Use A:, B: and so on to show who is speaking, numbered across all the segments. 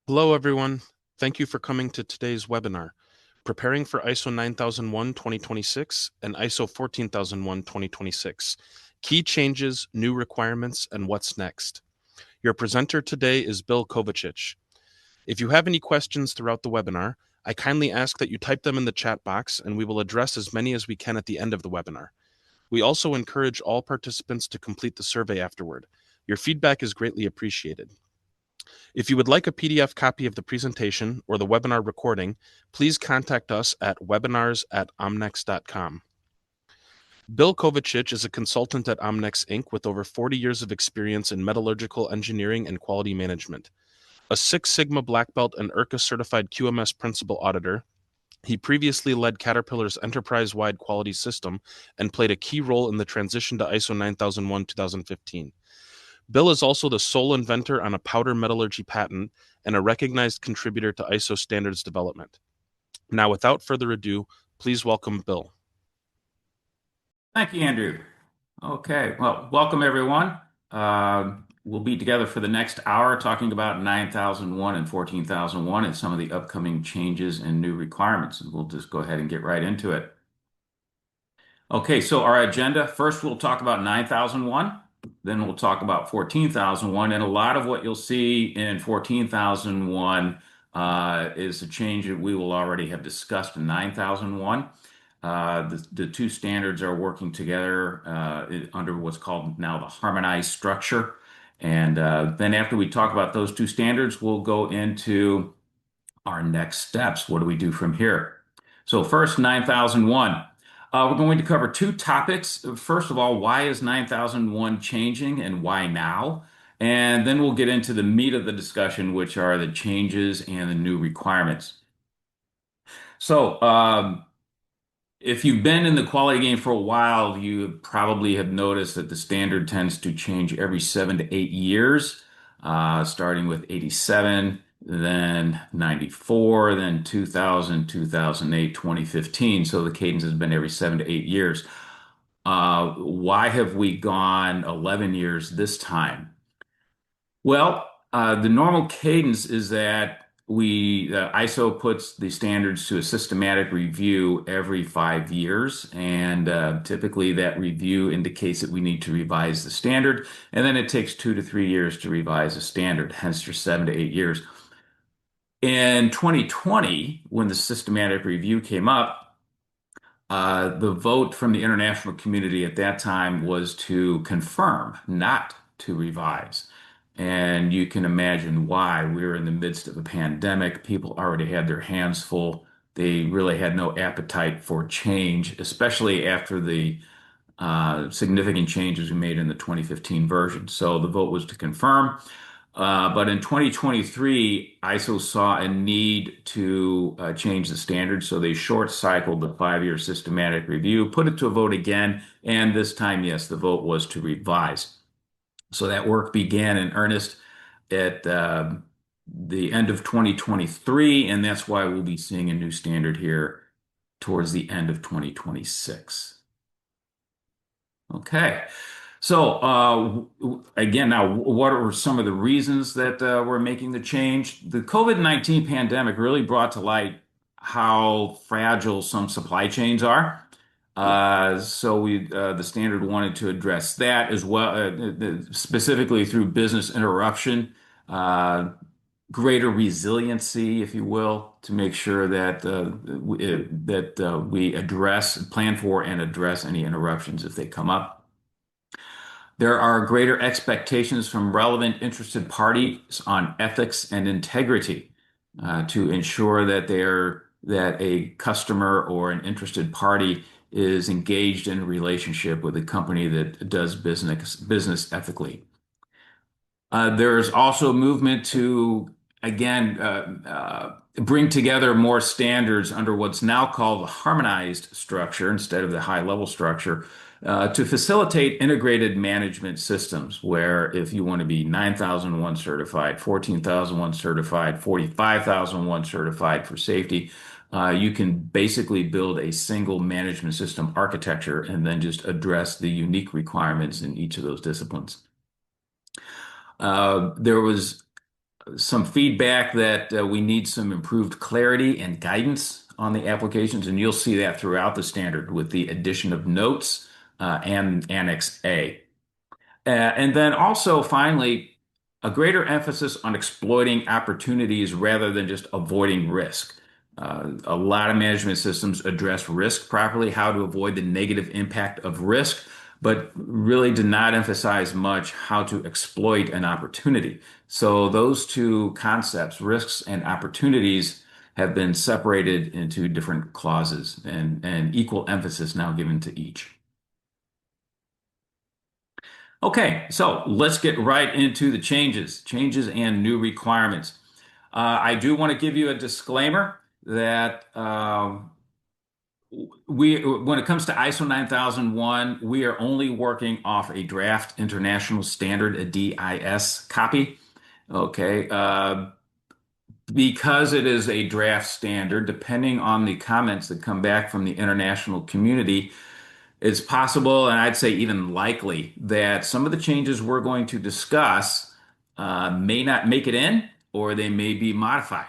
A: Hello, everyone. Thank you for coming to today's webinar, Preparing for ISO 9001 2026 and ISO 14001 2026, Key Changes, New Requirements, and What's Next. Your presenter today is Bill Kovacic. If you have any questions throughout the webinar, I kindly ask that you type them in the chat box and we will address as many as we can at the end of the webinar. We also encourage all participants to complete the survey afterward. Your feedback is greatly appreciated. If you would like a PDF copy of the presentation or the webinar recording, please contact us at webinars@omnex.com. Bill Kovacic is a consultant at Omnex Inc. with over 40 years of experience in metallurgical engineering and quality management. A Six Sigma Black Belt and IRCA certified QMS principal auditor, he previously led Caterpillar's enterprise-wide quality system and played a key role in the transition to ISO 9001-2015. Bill is also the sole inventor on a powder metallurgy patent and a recognized contributor to ISO standards development. Now, without further ado, please welcome Bill.
B: Thank you, Andrew. Okay, well, welcome everyone. We'll be together for the next hour talking about 9001 and 14001 and some of the upcoming changes and new requirements. And we'll just go ahead and get right into it. Okay, so our agenda, first we'll talk about 9001, then we'll talk about 14001, and a lot of what you'll see in 14001 is a change that we will already have discussed in 9001. The two standards are working together under what's called now the harmonized structure. And then after we talk about those two standards, we'll go into our next steps. What do we do from here? So first, 9001. We're going to cover two topics. First of all, why is 9001 changing and why now? And then we'll get into the meat of the discussion, which are the changes and the new requirements. So, if you've been in the quality game for a while, you probably have noticed that the standard tends to change every 7 to 8 years, starting with 87, then 94, then 2000, 2008, 2015. So the cadence has been every 7 to 8 years. Why have we gone 11 years this time? Well, the normal cadence is that ISO puts the standards to a systematic review every 5 years, and typically that review indicates that we need to revise the standard, and then it takes 2 to 3 years to revise a standard, hence your 7 to 8 years. In 2020, when the systematic review came up, the vote from the international community at that time was to confirm, not to revise. And you can imagine why. We were in the midst of a pandemic. People already had their hands full. They really had no appetite for change, especially after the significant changes we made in the 2015 version. So the vote was to confirm. But in 2023, ISO saw a need to change the standard. So they short cycled the 5 year systematic review, put it to a vote again. And this time, yes, the vote was to revise. So that work began in earnest at the end of 2023, and that's why we'll be seeing a new standard here towards the end of 2026. Okay, so again, now what are some of the reasons that we're making the change? The COVID-19 pandemic really brought to light how fragile some supply chains are. So the standard wanted to address that as well, specifically through business interruption, greater resiliency, if you will, to make sure that we plan for and address any interruptions if they come up. There are greater expectations from relevant interested parties on ethics and integrity to ensure that a customer or an interested party is engaged in a relationship with a company that does business ethically. There's also a movement to, again, bring together more standards under what's now called the harmonized structure instead of the high-level structure to facilitate integrated management systems where if you want to be 9001 certified, 14001 certified, 45001 certified for safety, you can basically build a single management system architecture and then just address the unique requirements in each of those disciplines. There was some feedback that we need some improved clarity and guidance on the applications, and you'll see that throughout the standard with the addition of notes and Annex A. And then also, finally, a greater emphasis on exploiting opportunities rather than just avoiding risk. A lot of management systems address risk properly, how to avoid the negative impact of risk, but really do not emphasize much how to exploit an opportunity. So those two concepts, risks and opportunities, have been separated into different clauses and equal emphasis now given to each. Okay, so let's get right into the changes and new requirements. I do want to give you a disclaimer that when it comes to ISO 9001, we are only working off a draft international standard, a DIS copy. Okay, because it is a draft standard, depending on the comments that come back from the international community, it's possible, and I'd say even likely, that some of the changes we're going to discuss may not make it in, or they may be modified.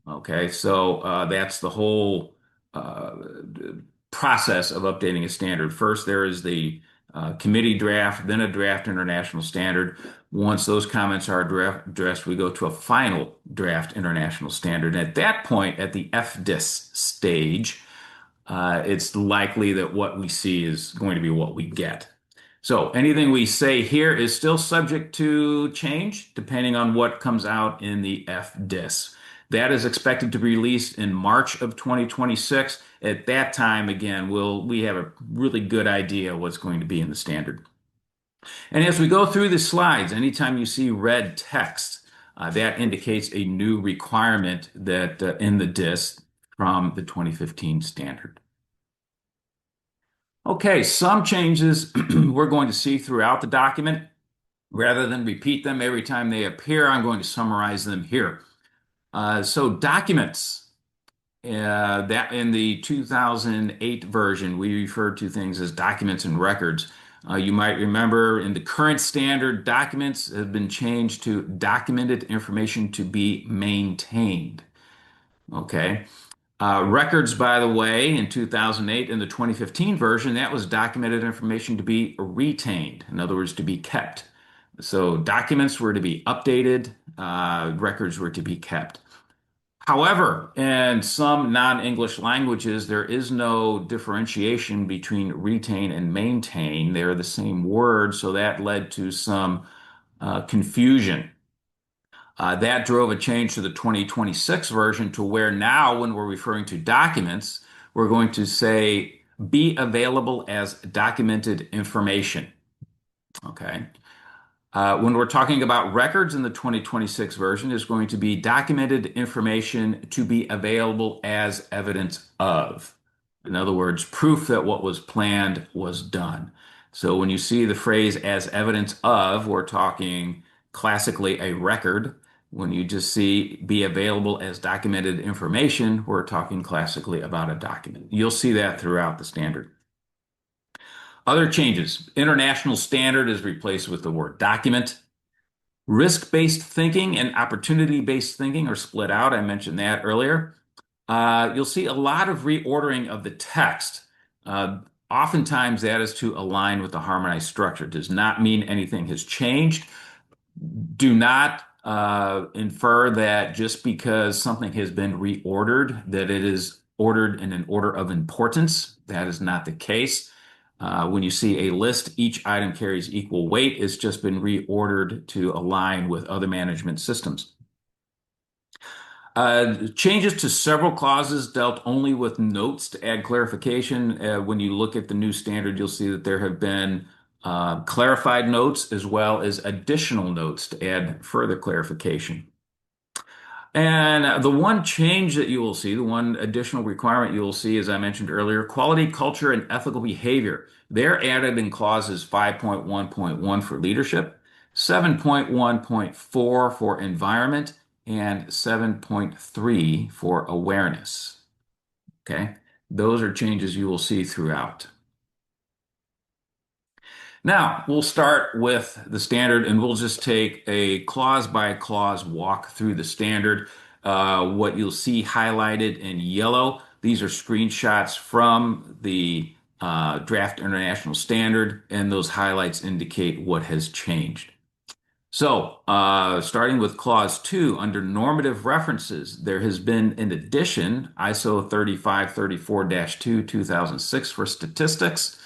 B: Okay, so that's the whole uh, process of updating a standard. First, there is the committee draft, then a draft international standard. Once those comments are addressed, we go to a final draft international standard. And at that point, at the FDIS stage, it's likely that what we see is going to be what we get. So anything we say here is still subject to change depending on what comes out in the FDIS. That is expected to be released in March of 2026. At that time, again, we have a really good idea what's going to be in the standard. And as we go through the slides, anytime you see red text, that indicates a new requirement that in the DIS from the 2015 standard. Okay, some changes we're going to see throughout the document. Rather than repeat them every time they appear, I'm going to summarize them here. So documents, that in the 2008 version, we refer to things as documents and records. You might remember in the current standard, documents have been changed to documented information to be maintained. Okay. Records, by the way, in 2008, in the 2015 version, that was documented information to be retained, in other words, to be kept. So documents were to be updated, records were to be kept. However, in some non-English languages, there is no differentiation between retain and maintain. They're the same word, so that led to some confusion. That drove a change to the 2026 version to where now, when we're referring to documents, we're going to say be available as documented information. Okay. When we're talking about records in the 2026 version, is going to be documented information to be available as evidence of. In other words, proof that what was planned was done. So when you see the phrase as evidence of, we're talking classically a record. When you just see be available as documented information, we're talking classically about a document. You'll see that throughout the standard. Other changes. International standard is replaced with the word document. Risk-based thinking and opportunity-based thinking are split out. I mentioned that earlier. You'll see a lot of reordering of the text. Oftentimes that is to align with the harmonized structure. It does not mean anything has changed. Do not infer that just because something has been reordered, that it is ordered in an order of importance. That is not the case. When you see a list, each item carries equal weight. It's just been reordered to align with other management systems. Changes to several clauses dealt only with notes to add clarification. When you look at the new standard, you'll see that there have been clarified notes as well as additional notes to add further clarification. And the one change that you will see, the one additional requirement you will see, as I mentioned earlier, quality, culture, and ethical behavior. They're added in clauses 5.1.1 for leadership, 7.1.4 for environment, and 7.3 for awareness. Okay, those are changes you will see throughout. Now, we'll start with the standard and we'll just take a clause by clause walk through the standard. What you'll see highlighted in yellow, these are screenshots from the draft international standard, and those highlights indicate what has changed. So, starting with clause 2, under normative references, there has been an addition, ISO 3534-2, 2006 for statistics.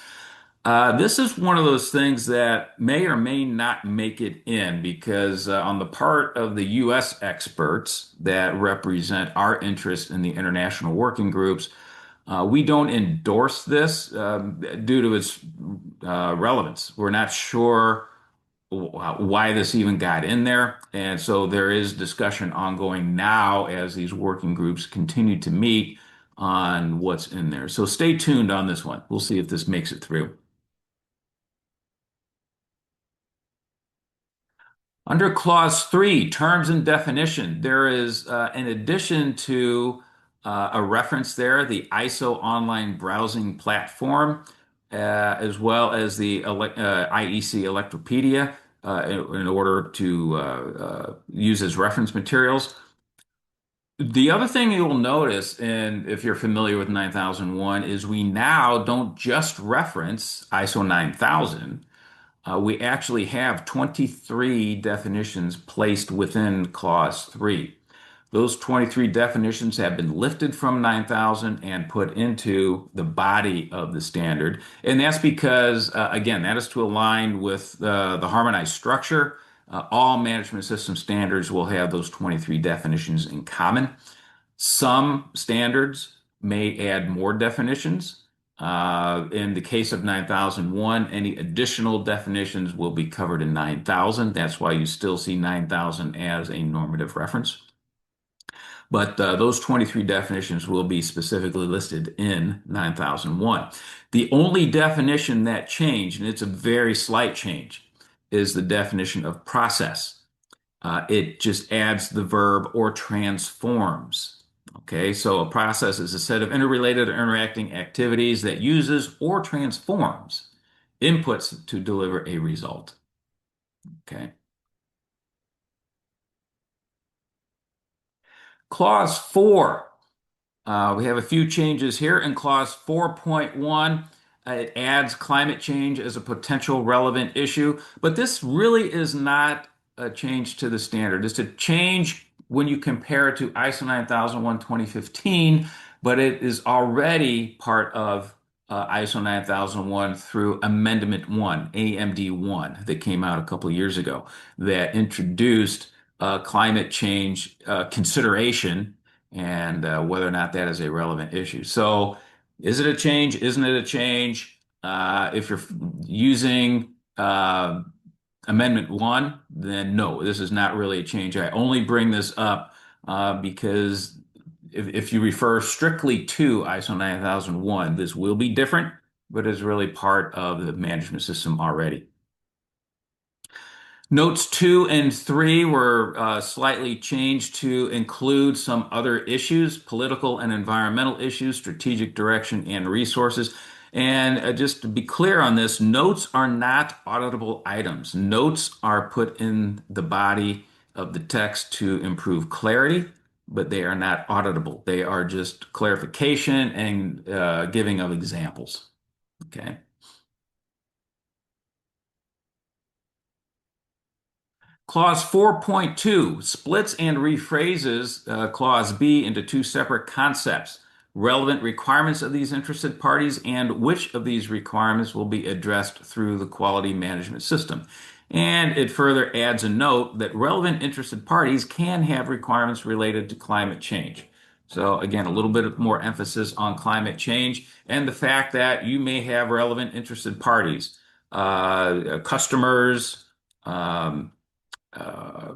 B: This is one of those things that may or may not make it in because, on the part of the U.S. experts that represent our interest in the international working groups, we don't endorse this due to its relevance. We're not sure why this even got in there. And so there is discussion ongoing now as these working groups continue to meet on what's in there. So stay tuned on this one. We'll see if this makes it through. Under clause 3, terms and definition, there is, in addition to a reference there, the ISO online browsing platform, as well as the IEC Electropedia, in order to use as reference materials. The other thing you'll notice, and if you're familiar with 9001, is we now don't just reference ISO 9000. We actually have 23 definitions placed within clause 3. Those 23 definitions have been lifted from 9000 and put into the body of the standard. And that's because, again, that is to align with the harmonized structure. All management system standards will have those 23 definitions in common. Some standards may add more definitions. In the case of 9001, any additional definitions will be covered in 9000. That's why you still see 9000 as a normative reference. But those 23 definitions will be specifically listed in 9001. The only definition that changed, and it's a very slight change, is the definition of process. It just adds the verb or transforms. Okay, so a process is a set of interrelated or interacting activities that uses or transforms inputs to deliver a result. Okay. Clause 4. We have a few changes here. In clause 4.1, it adds climate change as a potential relevant issue, but this really is not a change to the standard. It's a change when you compare it to ISO 9001 2015, but it is already part of ISO 9001 through Amendment 1, AMD 1, that came out a couple of years ago that introduced climate change consideration and whether or not that is a relevant issue. So, is it a change? Isn't it a change? If you're using Amendment 1, then no, this is not really a change. I only bring this up because if you refer strictly to ISO 9001, this will be different, but is really part of the management system already. Notes 2 and 3 were slightly changed to include some other issues, political and environmental issues, strategic direction, and resources. And just to be clear on this, notes are not auditable items. Notes are put in the body of the text to improve clarity, but they are not auditable. They are just clarification and giving of examples. Okay. Clause 4.2 splits and rephrases Clause B into two separate concepts: relevant requirements of these interested parties and which of these requirements will be addressed through the quality management system. And it further adds a note that relevant interested parties can have requirements related to climate change. So again, a little bit more emphasis on climate change and the fact that you may have relevant interested parties, customers,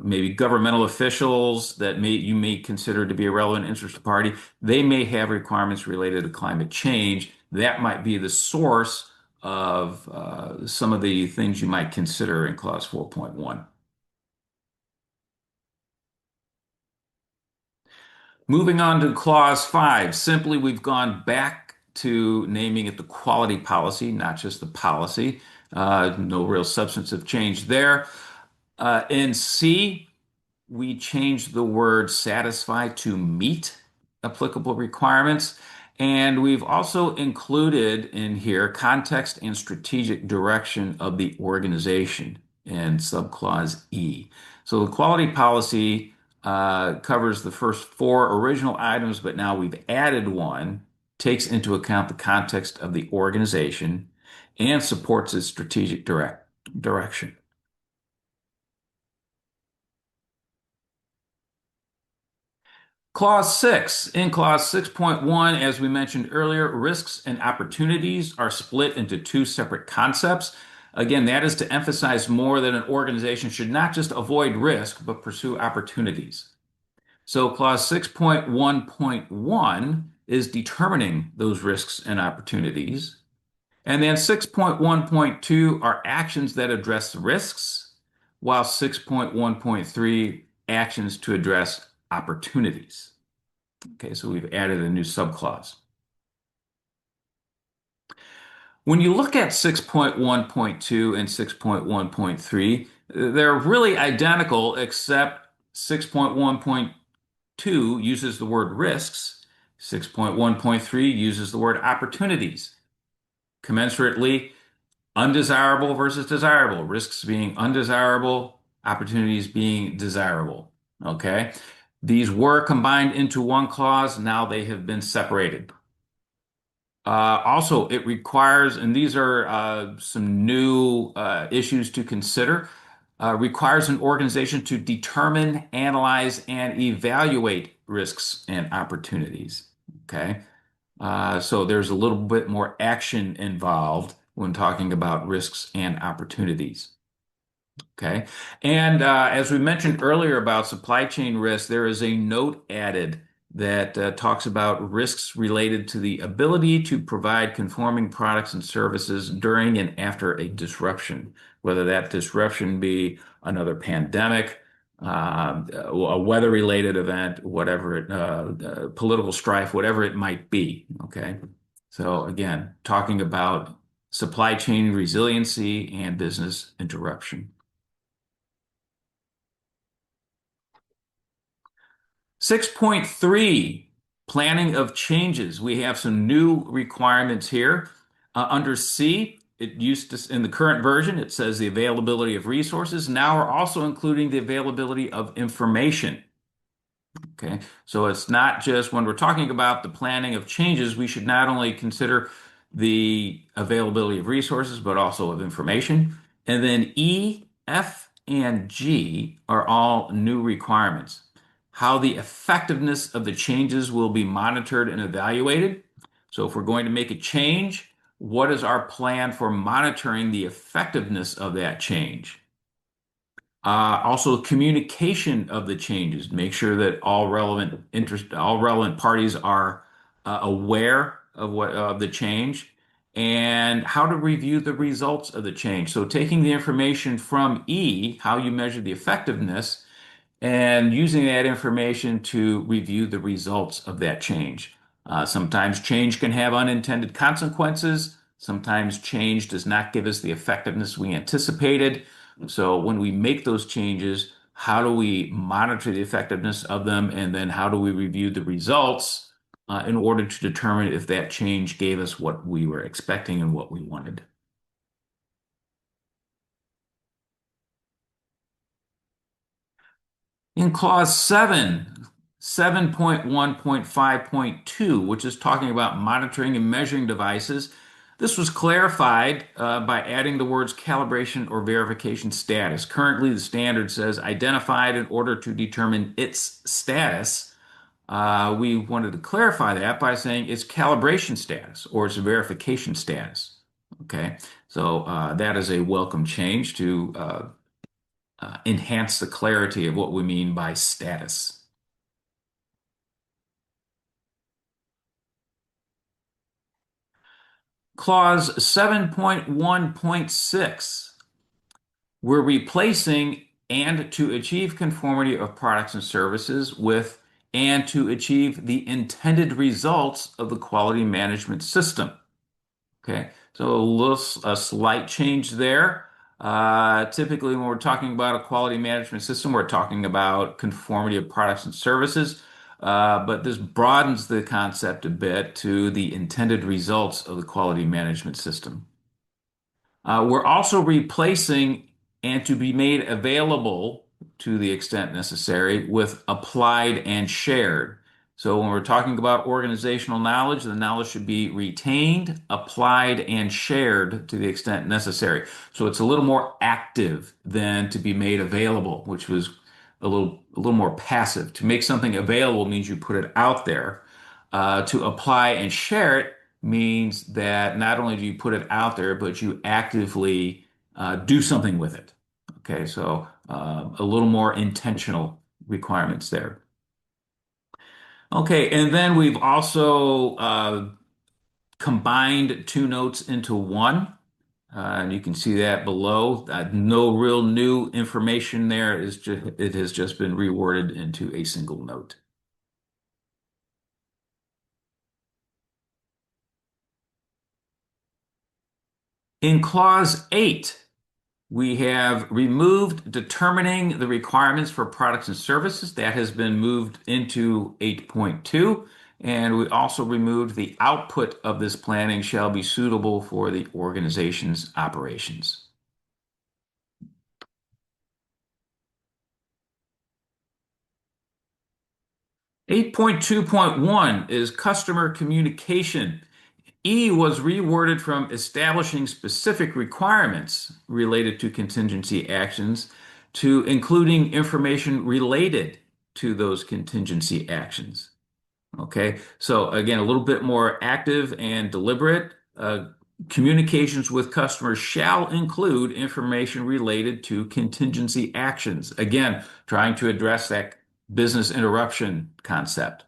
B: maybe governmental officials that you may consider to be a relevant interested party. They may have requirements related to climate change. That might be the source of some of the things you might consider in Clause 4.1. Moving on to Clause 5, simply we've gone back to naming it the quality policy, not just the policy. No real substantive change there. In C, we changed the word satisfy to meet applicable requirements. And we've also included in here context and strategic direction of the organization in subclause E. So the quality policy covers the first four original items, but now we've added one, takes into account the context of the organization and supports its strategic direction. Clause 6. In Clause 6.1, as we mentioned earlier, risks and opportunities are split into two separate concepts. Again, that is to emphasize more that an organization should not just avoid risk, but pursue opportunities. So, Clause 6.1.1 is determining those risks and opportunities. And then 6.1.2 are actions that address the risks, while 6.1.3 actions to address opportunities. Okay, so we've added a new subclause. When you look at 6.1.2 and 6.1.3, they're really identical, except 6.1.2 uses the word risks, 6.1.3 uses the word opportunities. Commensurately, undesirable versus desirable, risks being undesirable, opportunities being desirable. Okay, these were combined into one clause, now they have been separated. Also, it requires, and these are some new issues to consider, requires an organization to determine, analyze, and evaluate risks and opportunities. Okay. So there's a little bit more action involved when talking about risks and opportunities. Okay. And as we mentioned earlier about supply chain risk, there is a note added that talks about risks related to the ability to provide conforming products and services during and after a disruption, whether that disruption be another pandemic, a weather-related event, whatever it, political strife, whatever it might be. Okay. So again, talking about supply chain resiliency and business interruption. 6.3, planning of changes. We have some new requirements here. Under C, it used to, in the current version, it says the availability of resources. Now we're also including the availability of information. Okay, so it's not just when we're talking about the planning of changes, we should not only consider the availability of resources, but also of information. And then E, F, and G are all new requirements. How the effectiveness of the changes will be monitored and evaluated. So if we're going to make a change, what is our plan for monitoring the effectiveness of that change? Also, communication of the changes. Make sure that all relevant parties are aware of what of the change, and how to review the results of the change. So, taking the information from E, how you measure the effectiveness, and using that information to review the results of that change. Sometimes change can have unintended consequences. Sometimes change does not give us the effectiveness we anticipated. So when we make those changes, how do we monitor the effectiveness of them? And then how do we review the results in order to determine if that change gave us what we were expecting and what we wanted? In clause 7, 7.1.5.2, which is talking about monitoring and measuring devices, this was clarified by adding the words calibration or verification status. Currently, the standard says identified in order to determine its status. We wanted to clarify that by saying it's calibration status or it's verification status. Okay, so that is a welcome change to enhance the clarity of what we mean by status. Clause 7.1.6, we're replacing and to achieve conformity of products and services with and to achieve the intended results of the quality management system. Okay, So a slight change there. Typically, when we're talking about a quality management system, we're talking about conformity of products and services. But this broadens the concept a bit to the intended results of the quality management system. We're also replacing and to be made available to the extent necessary with applied and shared. So when we're talking about organizational knowledge, the knowledge should be retained, applied, and shared to the extent necessary. So it's a little more active than to be made available, which was a little more passive. To make something available means you put it out there. To apply and share it means that not only do you put it out there, but you actively do something with it. Okay, so a little more intentional requirements there. Okay, and then we've also combined two notes into one. And you can see that below. No real new information there. It has just been reworded into a single note. In clause 8, we have removed determining the requirements for products and services. That has been moved into 8.2. And we also removed the output of this planning shall be suitable for the organization's operations. 8.2.1 is customer communication. E was reworded from establishing specific requirements related to contingency actions to including information related to those contingency actions. Okay, so again, a little bit more active and deliberate. Communications with customers shall include information related to contingency actions. Again, trying to address that business interruption concept.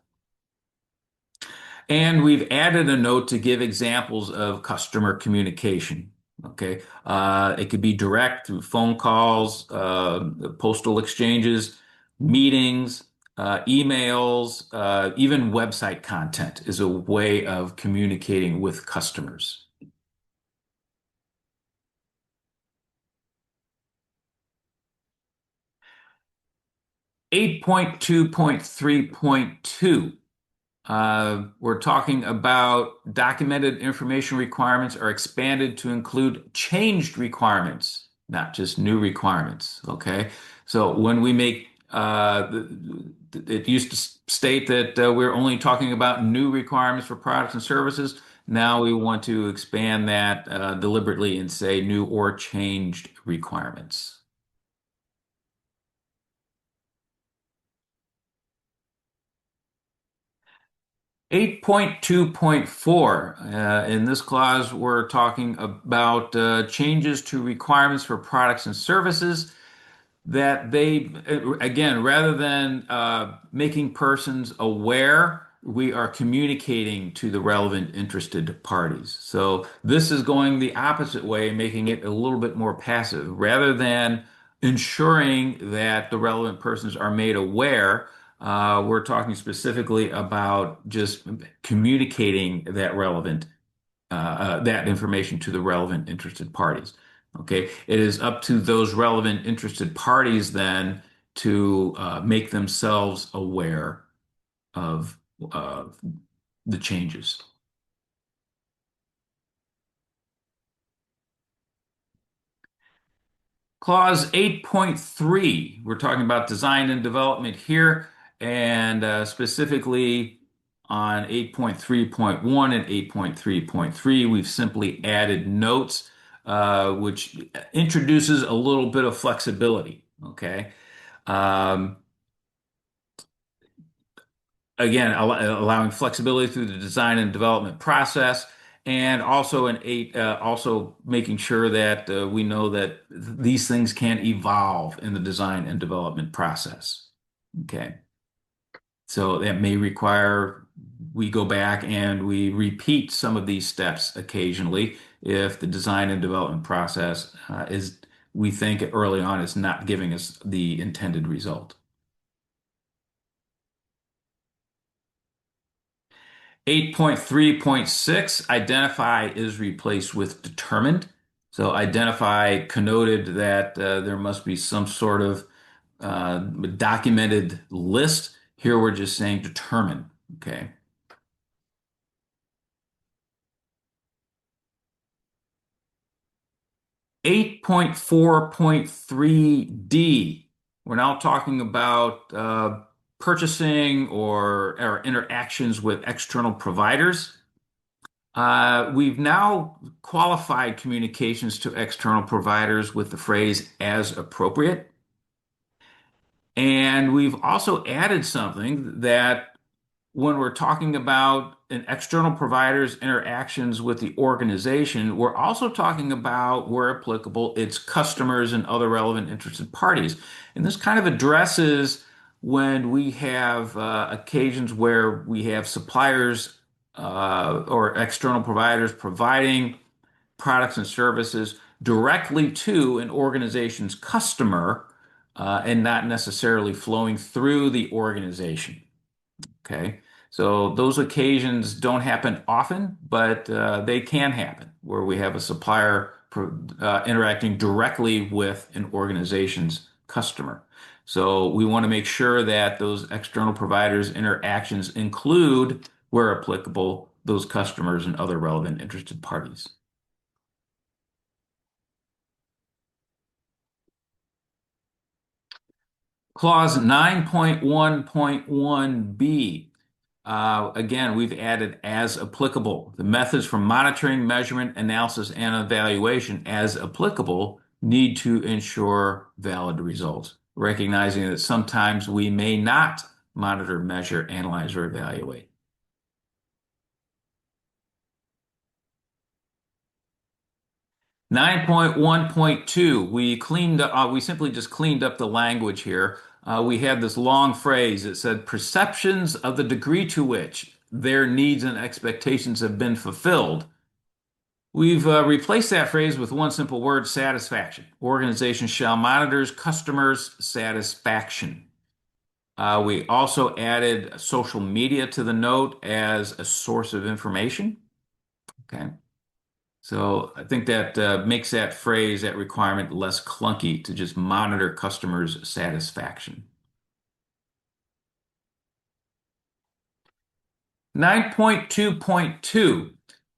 B: And we've added a note to give examples of customer communication. Okay. It could be direct through phone calls, postal exchanges, meetings, emails, even website content is a way of communicating with customers. 8.2.3.2. We're talking about documented information requirements are expanded to include changed requirements, not just new requirements. Okay. So when we make, it used to state that we're only talking about new requirements for products and services. Now we want to expand that deliberately and say new or changed requirements. 8.2.4. In this clause, we're talking about changes to requirements for products and services that they, again, rather than making persons aware, we are communicating to the relevant interested parties. So this is going the opposite way, making it a little bit more passive. Rather than ensuring that the relevant persons are made aware, we're talking specifically about just communicating that information to the relevant interested parties. Okay, it is up to those relevant interested parties then to make themselves aware of the changes. Clause 8.3, we're talking about design and development here, and specifically on 8.3.1 and 8.3.3, we've simply added notes, which introduces a little bit of flexibility. Okay. Um, Again, allowing flexibility through the design and development process, and also making sure that we know that these things can evolve in the design and development process. Okay, so that may require we go back and we repeat some of these steps occasionally if the design and development process we think early on is not giving us the intended result. 8.3.6, identify is replaced with determined. So identify connoted that there must be some sort of documented list. Here we're just saying determine. Okay. 8.4.3D. We're now talking about purchasing or interactions with external providers. We've now qualified communications to external providers with the phrase as appropriate. And we've also added something that when we're talking about an external provider's interactions with the organization, we're also talking about, where applicable, its customers and other relevant interested parties. And this kind of addresses when we have occasions where we have suppliers or external providers providing products and services directly to an organization's customer and not necessarily flowing through the organization. Okay. So those occasions don't happen often, but they can happen where we have a supplier interacting directly with an organization's customer. So we want to make sure that those external providers' interactions include, where applicable, those customers and other relevant interested parties. Clause 9.1.1b. Again, we've added as applicable. The methods for monitoring, measurement, analysis, and evaluation as applicable need to ensure valid results, recognizing that sometimes we may not monitor, measure, analyze, or evaluate. 9.1.2, we simply just cleaned up the language here. We had this long phrase that said perceptions of the degree to which their needs and expectations have been fulfilled. We've replaced that phrase with one simple word, satisfaction. Organizations shall monitor customers' satisfaction. We also added social media to the note as a source of information. Okay. So I think that makes that phrase, that requirement, less clunky to just monitor customers' satisfaction. 9.2.2,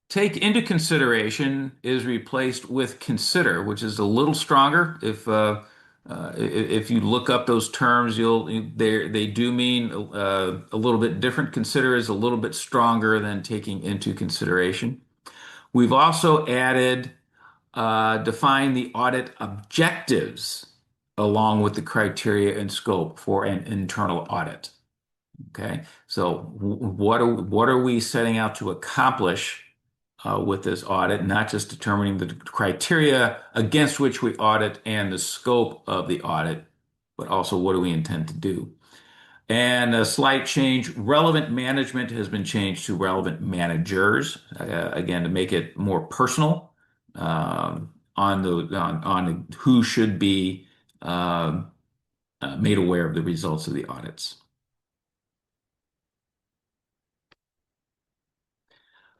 B: take into consideration is replaced with consider, which is a little stronger. If you look up those terms, they do mean a little bit different. Consider is a little bit stronger than taking into consideration. We've also added define the audit objectives along with the criteria and scope for an internal audit. Okay, so what are we setting out to accomplish with this audit? Not just determining the criteria against which we audit and the scope of the audit, but also what do we intend to do? And a slight change, relevant management has been changed to relevant managers, again, to make it more personal on who should be made aware of the results of the audits.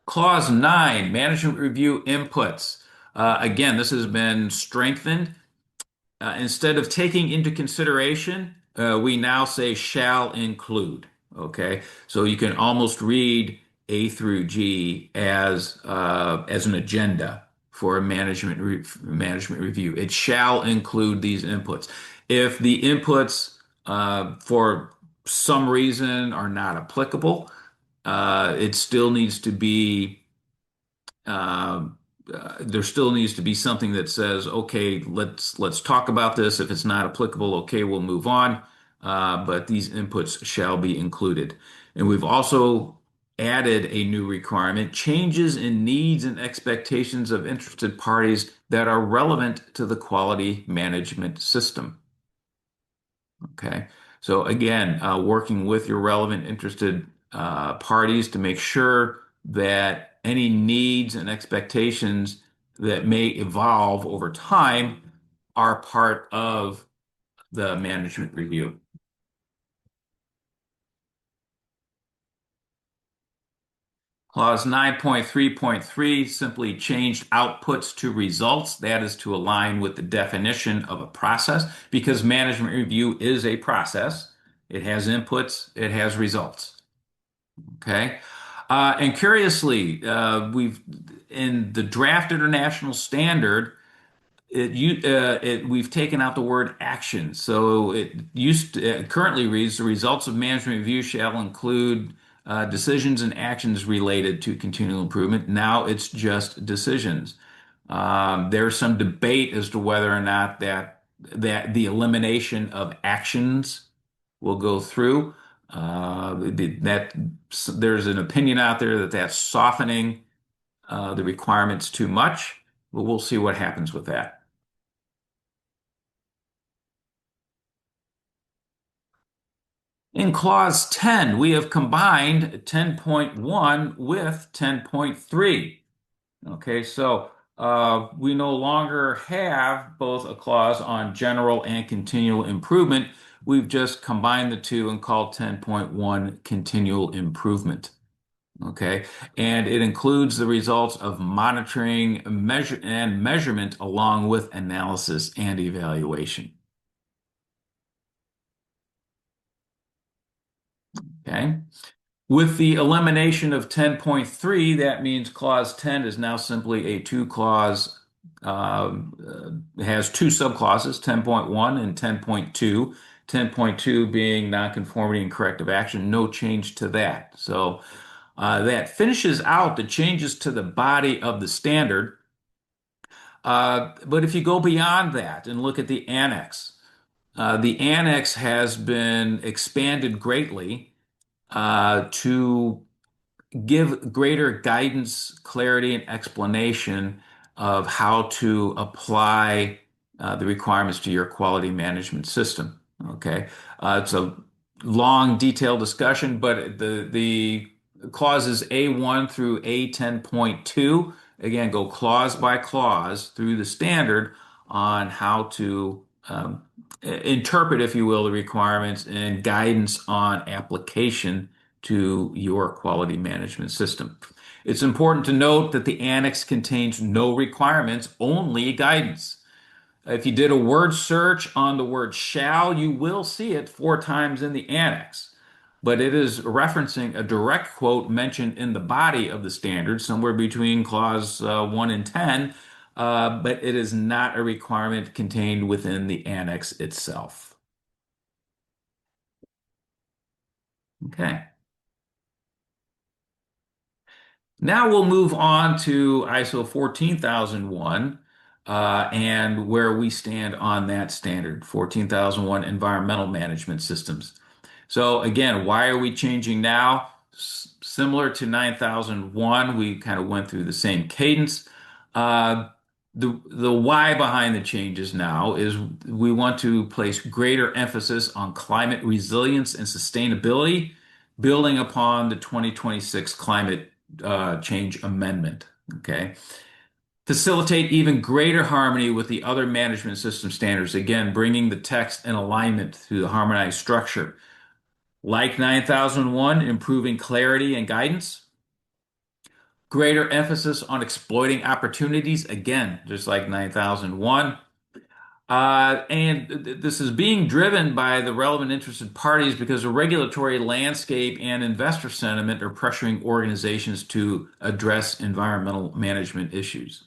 B: Clause 9, management review inputs. Again, this has been strengthened. Instead of taking into consideration, we now say shall include. Okay, so you can almost read A through G as an agenda for a management review. It shall include these inputs. If the inputs for some reason are not applicable, it still needs to be uh, there still needs to be something that says, okay, let's talk about this. If it's not applicable, okay, we'll move on. But these inputs shall be included. And we've also added a new requirement, changes in needs and expectations of interested parties that are relevant to the quality management system. Okay. So again, working with your relevant interested parties to make sure that any needs and expectations that may evolve over time are part of the management review. Clause 9.3.3 simply changed outputs to results. That is to align with the definition of a process because management review is a process. It has inputs, it has results. Okay. And curiously, we've in the draft international standard, we've taken out the word action. So it currently reads the results of management review shall include decisions and actions related to continual improvement. Now it's just decisions. There's some debate as to whether or not that the elimination of actions will go through. That there's an opinion out there that that's softening the requirements too much, but we'll see what happens with that. In clause 10, we have combined 10.1 with 10.3. Okay, so we no longer have both a clause on general and continual improvement. We've just combined the two and called 10.1 continual improvement. Okay, and it includes the results of monitoring, measurement along with analysis and evaluation. Okay. With the elimination of 10.3, that means clause 10 is now simply a two clause, it has two subclauses, 10.1 and 10.2. 10.2 being nonconformity and corrective action, no change to that. So that finishes out the changes to the body of the standard. But if you go beyond that and look at the annex has been expanded greatly to give greater guidance, clarity, and explanation of how to apply the requirements to your quality management system. Okay, it's a long, detailed discussion, but the clauses A1 through A10.2 again go clause by clause through the standard on how to interpret, if you will, the requirements and guidance on application to your quality management system. It's important to note that the annex contains no requirements, only guidance. If you did a word search on the word shall, you will see it four times in the annex. But it is referencing a direct quote mentioned in the body of the standard, somewhere between clause 1 and 10, but it is not a requirement contained within the annex itself. Okay. Now we'll move on to ISO 14001 and where we stand on that standard, 14001 environmental management systems. So again, why are we changing now? Similar to 9001, we kind of went through the same cadence. Uh, the why behind the changes now is we want to place greater emphasis on climate resilience and sustainability, building upon the 2026 climate change amendment. Okay. Facilitate even greater harmony with the other management system standards, again, bringing the text in alignment through the harmonized structure. Like 9001, improving clarity and guidance. Greater emphasis on exploiting opportunities, again, just like 9001. This is being driven by the relevant interested parties because the regulatory landscape and investor sentiment are pressuring organizations to address environmental management issues.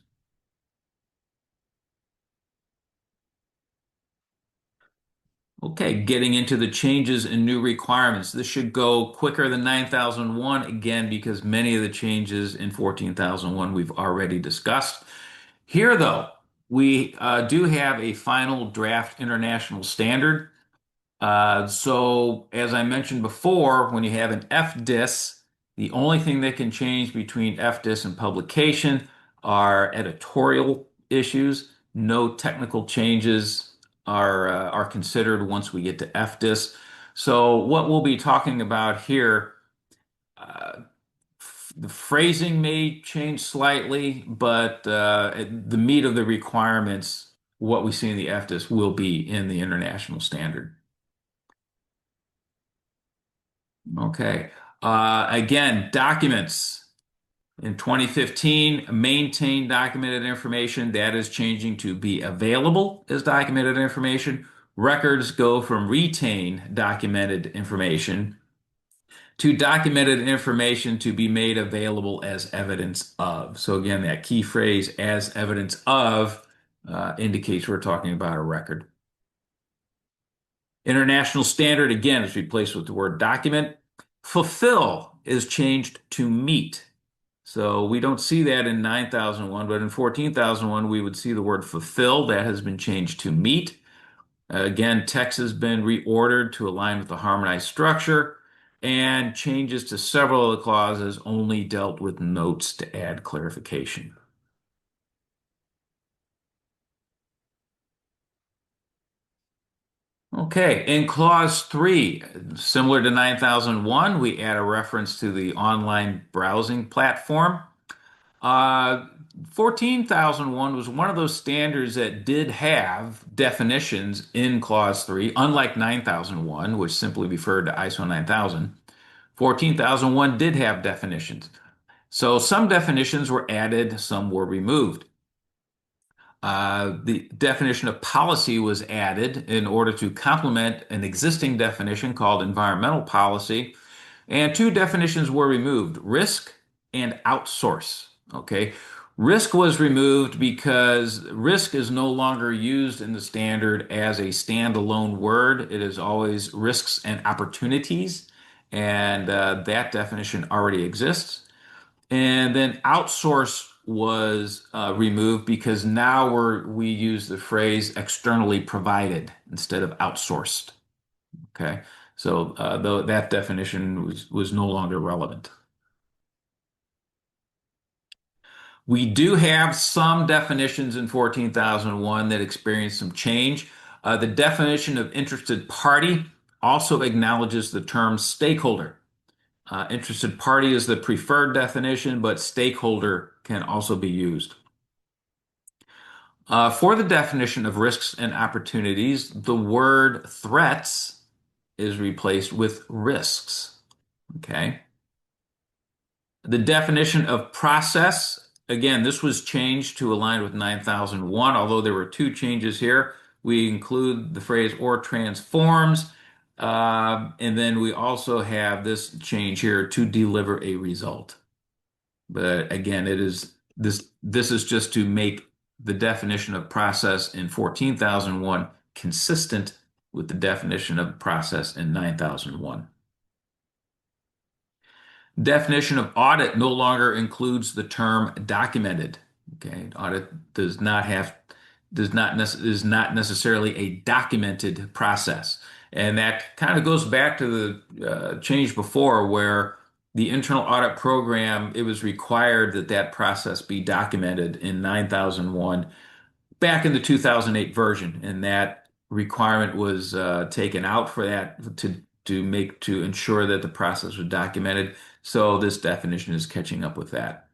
B: Okay, getting into the changes and new requirements. This should go quicker than 9001 again because many of the changes in 14001 we've already discussed. Here, though, we do have a final draft international standard. So, as I mentioned before, when you have an FDIS, the only thing that can change between FDIS and publication are editorial issues. No technical changes are considered once we get to FDIS. So, what we'll be talking about here, uh, the phrasing may change slightly, but the meat of the requirements, what we see in the FDIS, will be in the international standard. Okay. Again, documents. In 2015, maintain documented information. That is changing to be available as documented information. Records go from retain documented information to documented information to be made available as evidence of. So again, that key phrase, as evidence of, indicates we're talking about a record. International standard, again, is replaced with the word document. Fulfill is changed to meet. So we don't see that in 9001, but in 14,001, we would see the word fulfill. That has been changed to meet. Again, text has been reordered to align with the harmonized structure, and changes to several of the clauses only dealt with notes to add clarification. Okay, in clause 3, similar to 9001, we add a reference to the online browsing platform. Uh, 14,001 was one of those standards that did have definitions in clause 3, unlike 9001, which simply referred to ISO 9000. 14,001 did have definitions. So some definitions were added, some were removed. The definition of policy was added in order to complement an existing definition called environmental policy, and two definitions were removed, risk and outsource. Okay. Risk was removed because risk is no longer used in the standard as a standalone word. It is always risks and opportunities, and that definition already exists. And then outsource was removed because now we use the phrase externally provided instead of outsourced. Okay, so though that definition was no longer relevant. We do have some definitions in 14,001 that experience some change. The definition of interested party also acknowledges the term stakeholder. Interested party is the preferred definition, but stakeholder can also be used. For the definition of risks and opportunities, the word threats is replaced with risks. Okay. The definition of process, again, this was changed to align with 9001, although there were two changes here. We include the phrase or transforms, and then we also have this change here to deliver a result. But again, this is just to make the definition of process in 14,001 consistent with the definition of process in 9001. Definition of audit no longer includes the term documented. Okay, audit is not necessarily a documented process, and that kind of goes back to the change before, where the internal audit program, it was required that that process be documented in 9001 back in the 2008 version, and that requirement was taken out for that to ensure that the process was documented. So this definition is catching up with that.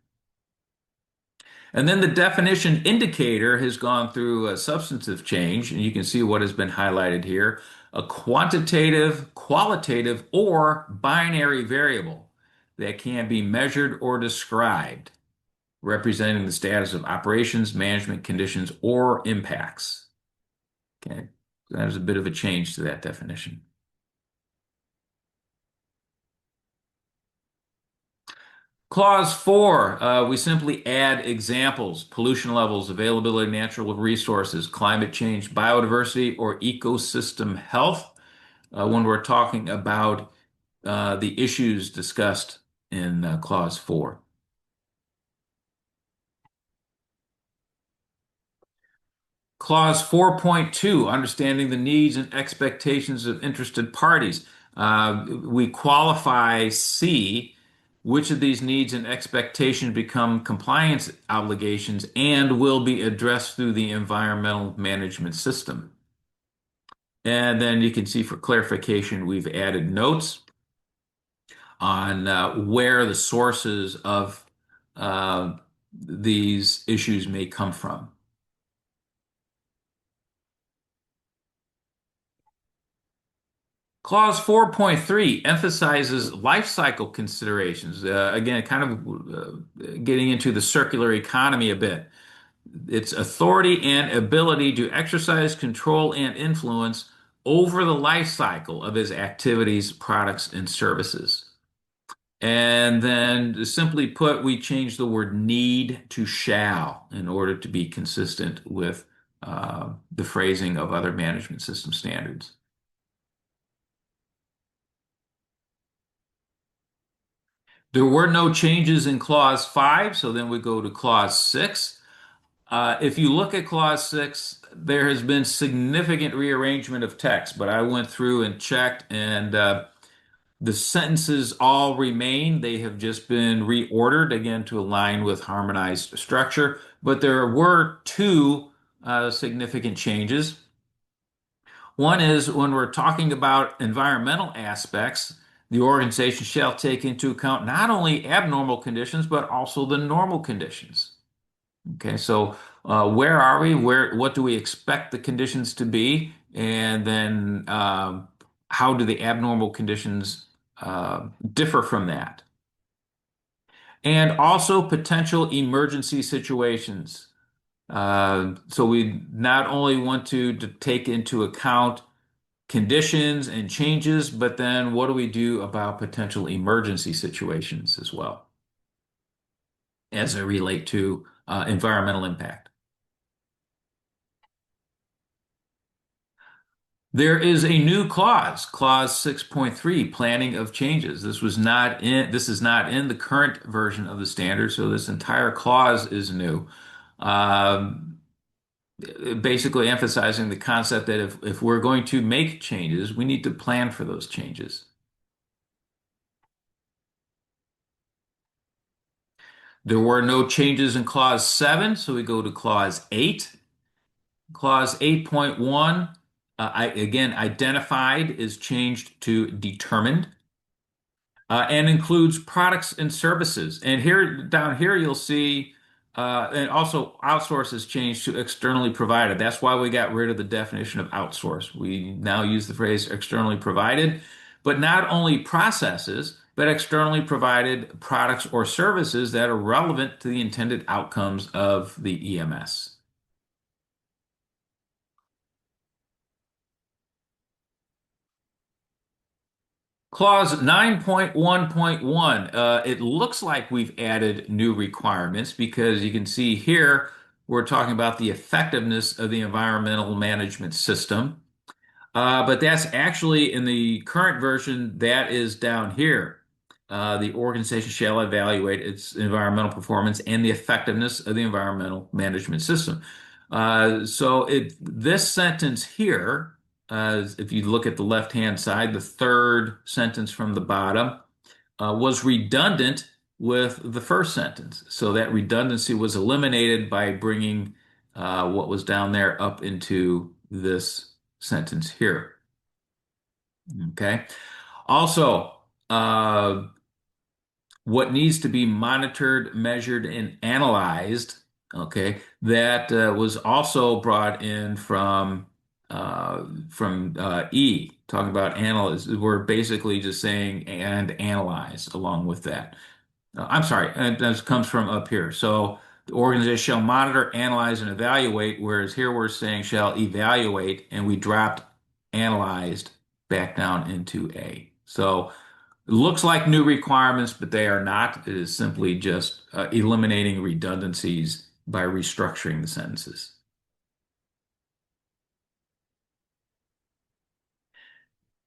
B: And then the definition indicator has gone through a substantive change, and you can see what has been highlighted here. A quantitative, qualitative, or binary variable that can be measured or described, representing the status of operations, management conditions, or impacts. Okay, so there's a bit of a change to that definition. Clause 4, we simply add examples: pollution levels, availability of natural resources, climate change, biodiversity, or ecosystem health, when we're talking about the issues discussed in Clause 4. Clause 4.2, understanding the needs and expectations of interested parties. We qualify C, which of these needs and expectations become compliance obligations and will be addressed through the environmental management system. And then you can see for clarification, we've added notes on where the sources of these issues may come from. Clause 4.3 emphasizes life cycle considerations. Again, kind of getting into the circular economy a bit. Its authority and ability to exercise control and influence over the life cycle of his activities, products, and services. And then, simply put, we change the word need to shall in order to be consistent with the phrasing of other management system standards. There were no changes in Clause 5, so then we go to Clause 6. If you look at Clause 6, there has been significant rearrangement of text, but I went through and checked, and the sentences all remain. They have just been reordered again to align with harmonized structure, but there were two significant changes. One is when we're talking about environmental aspects, the organization shall take into account not only abnormal conditions, but also the normal conditions. Okay, so where are we? What do we expect the conditions to be? And then how do the abnormal conditions differ from that? And also potential emergency situations. So we not only want to take into account conditions and changes, but then what do we do about potential emergency situations as well as they relate to environmental impact? There is a new clause, clause 6.3, planning of changes. This is not in the current version of the standard, so this entire clause is new. Um, Basically emphasizing the concept that if we're going to make changes, we need to plan for those changes. There were no changes in clause 7, so we go to clause 8. Clause 8.1, again, identified is changed to determined. And includes products and services. And here, down here, you'll see, and also outsource has changed to externally provided. That's why we got rid of the definition of outsource. We now use the phrase externally provided, but not only processes, but externally provided products or services that are relevant to the intended outcomes of the EMS. Clause 9.1.1, it looks like we've added new requirements because you can see here we're talking about the effectiveness of the environmental management system. But that's actually in the current version, that is down here. The organization shall evaluate its environmental performance and the effectiveness of the environmental management system. This sentence here, if you look at the left-hand side, the third sentence from the bottom, was redundant with the first sentence. So that redundancy was eliminated by bringing what was down there up into this sentence here. Okay. Also, what needs to be monitored, measured, and analyzed, okay, that was also brought in from E, talking about analyze. We're basically just saying and analyze along with that. I'm sorry, and this comes from up here. So the organization shall monitor, analyze, and evaluate, whereas here we're saying shall evaluate, and we dropped analyzed back down into A. So it looks like new requirements, but they are not. It is simply just eliminating redundancies by restructuring the sentences.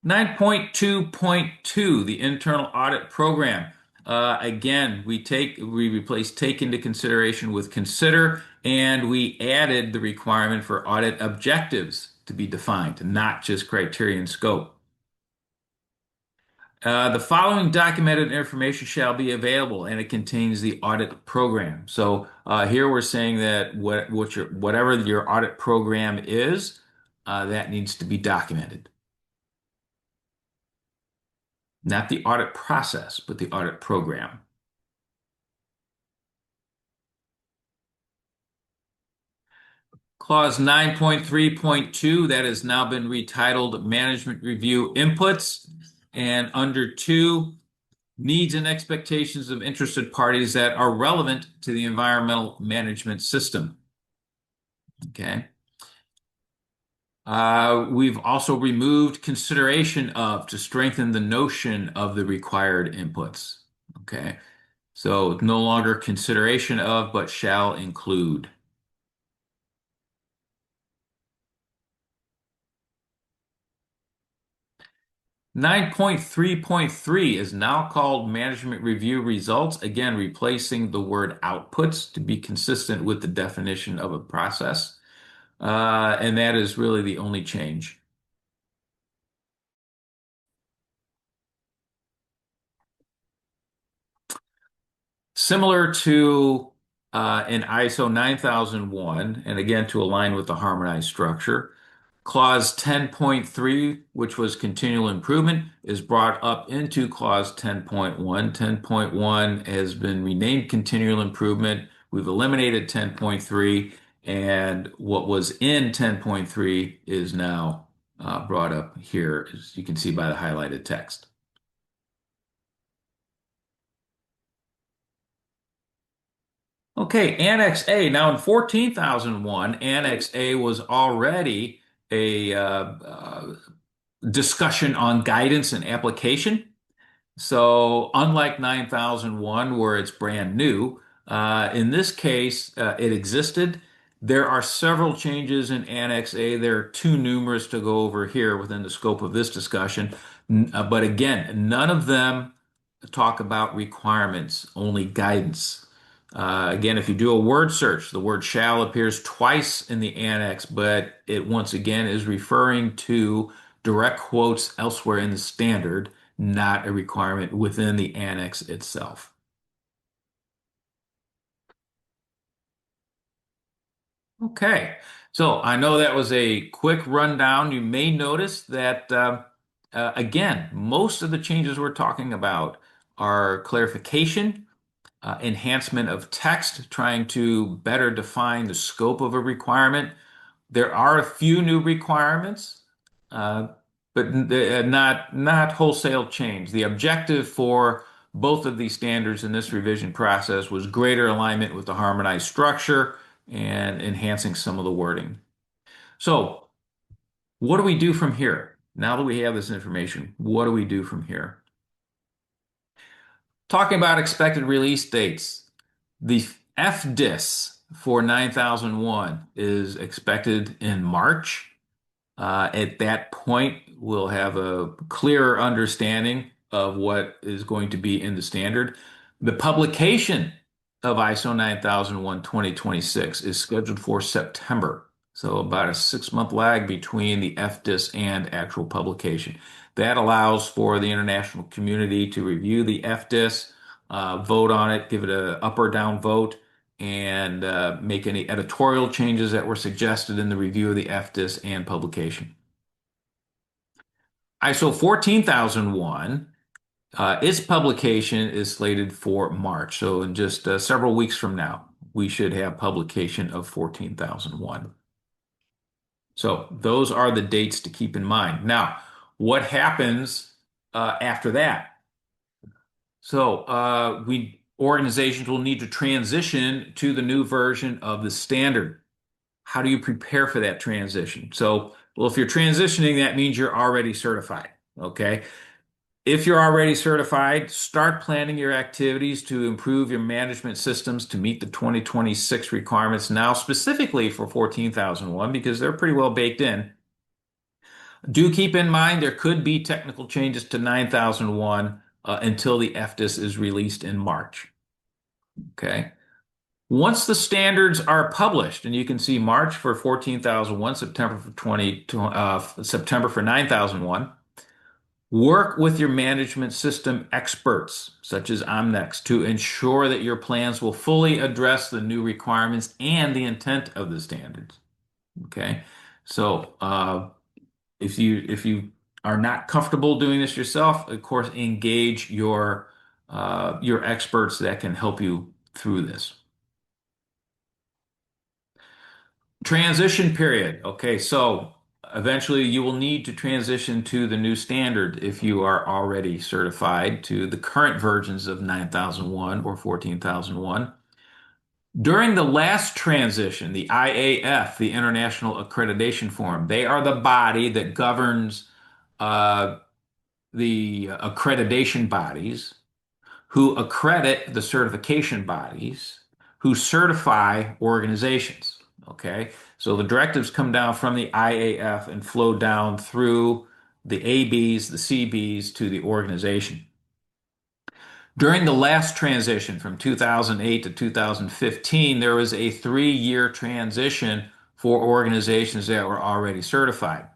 B: 9.2.2, the internal audit program. Again, we replaced take into consideration with consider, and we added the requirement for audit objectives to be defined, not just criteria and scope. The following documented information shall be available, and it contains the audit program. So here we're saying that whatever your audit program is, that needs to be documented. Not the audit process, but the audit program. Clause 9.3.2, that has now been retitled Management Review Inputs. And under 2, needs and expectations of interested parties that are relevant to the environmental management system. Okay. We've also removed consideration of to strengthen the notion of the required inputs. Okay. So no longer consideration of, but shall include. 9.3.3 is now called Management Review Results, again, replacing the word outputs to be consistent with the definition of a process. And that is really the only change. Similar to in ISO 9001, and again to align with the harmonized structure, Clause 10.3, which was continual improvement, is brought up into Clause 10.1. 10.1 has been renamed continual improvement. We've eliminated 10.3, and what was in 10.3 is now brought up here, as you can see by the highlighted text. Okay, Annex A. Now in 14,001, Annex A was already a discussion on guidance and application. So unlike 9001, where it's brand new, in this case, it existed. There are several changes in Annex A. They're too numerous to go over here within the scope of this discussion. But again, none of them talk about requirements, only guidance. Again, if you do a word search, the word shall appears twice in the annex, but it once again is referring to direct quotes elsewhere in the standard, not a requirement within the annex itself. Okay, so I know that was a quick rundown. You may notice that, again, most of the changes we're talking about are clarification, enhancement of text, trying to better define the scope of a requirement. There are a few new requirements, uh, but not wholesale change. The objective for both of these standards in this revision process was greater alignment with the harmonized structure and enhancing some of the wording. So, what do we do from here? Now that we have this information, what do we do from here? Talking about expected release dates, the FDIS for 9001 is expected in March. At that point, we'll have a clearer understanding of what is going to be in the standard. The publication of ISO 9001 2026 is scheduled for September. So about a 6-month lag between the FDIS and actual publication. That allows for the international community to review the FDIS, vote on it, give it an up or down vote, and make any editorial changes that were suggested in the review of the FDIS and publication. ISO 14001, its publication is slated for March. So in just several weeks from now, we should have publication of 14001. So those are the dates to keep in mind. Now, what happens after that? So organizations will need to transition to the new version of the standard. How do you prepare for that transition? So, well, if you're transitioning, that means you're already certified. Okay. If you're already certified, start planning your activities to improve your management systems to meet the 2026 requirements now, specifically for 14,001, because they're pretty well baked in. Do keep in mind there could be technical changes to 9001 until the FDIS is released in March. Okay. Once the standards are published, and you can see March for 14,001, September for 9001, work with your management system experts, such as Omnex, to ensure that your plans will fully address the new requirements and the intent of the standards. Okay, so if you are not comfortable doing this yourself, of course, engage your experts that can help you through this. Transition period. Okay, so eventually you will need to transition to the new standard if you are already certified to the current versions of 9001 or 14001. During the last transition, the IAF, the International Accreditation Forum, they are the body that governs uh, the accreditation bodies who accredit the certification bodies who certify organizations. Okay, so the directives come down from the IAF and flow down through the ABs, the CBs to the organization. During the last transition from 2008 to 2015, there was a 3-year transition for organizations that were already certified.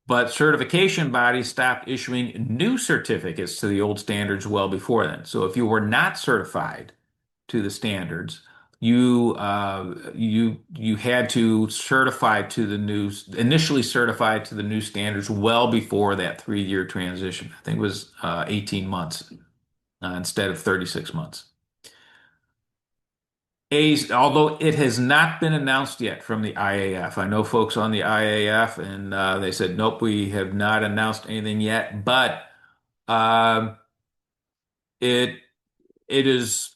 B: But certification bodies stopped issuing new certificates to the old standards well before then. So if you were not certified to the standards, you had to certify to the new initially certified to the new standards well before that 3-year transition. I think it was 18 months instead of 36 months. Although it has not been announced yet from the IAF. I know folks on the IAF, and they said, nope, we have not announced anything yet. But um, it it is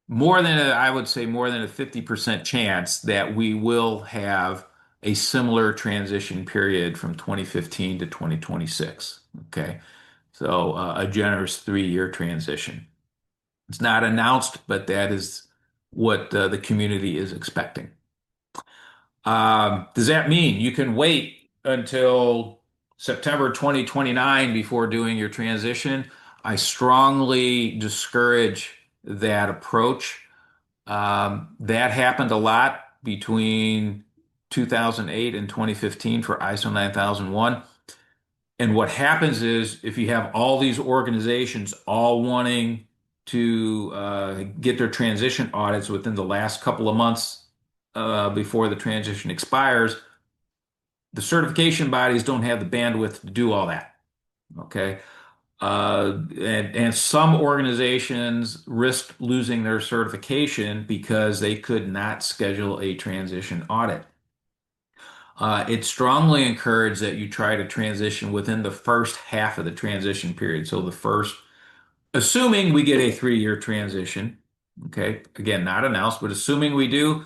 B: I would say more than a 50% chance that we will have a similar transition period from 2015 to 2026. Okay, so a generous 3-year transition. It's not announced, but that is what the community is expecting. Does that mean you can wait until September 2029 before doing your transition? I strongly discourage that approach. That happened a lot between 2008 and 2015 for ISO 9001. And what happens is if you have all these organizations all wanting to get their transition audits within the last couple of months before the transition expires, the certification bodies don't have the bandwidth to do all that. Okay. And some organizations risked losing their certification because they could not schedule a transition audit. It's strongly encouraged that you try to transition within the first half of the transition period. So assuming we get a 3-year transition, okay, again, not announced, but assuming we do,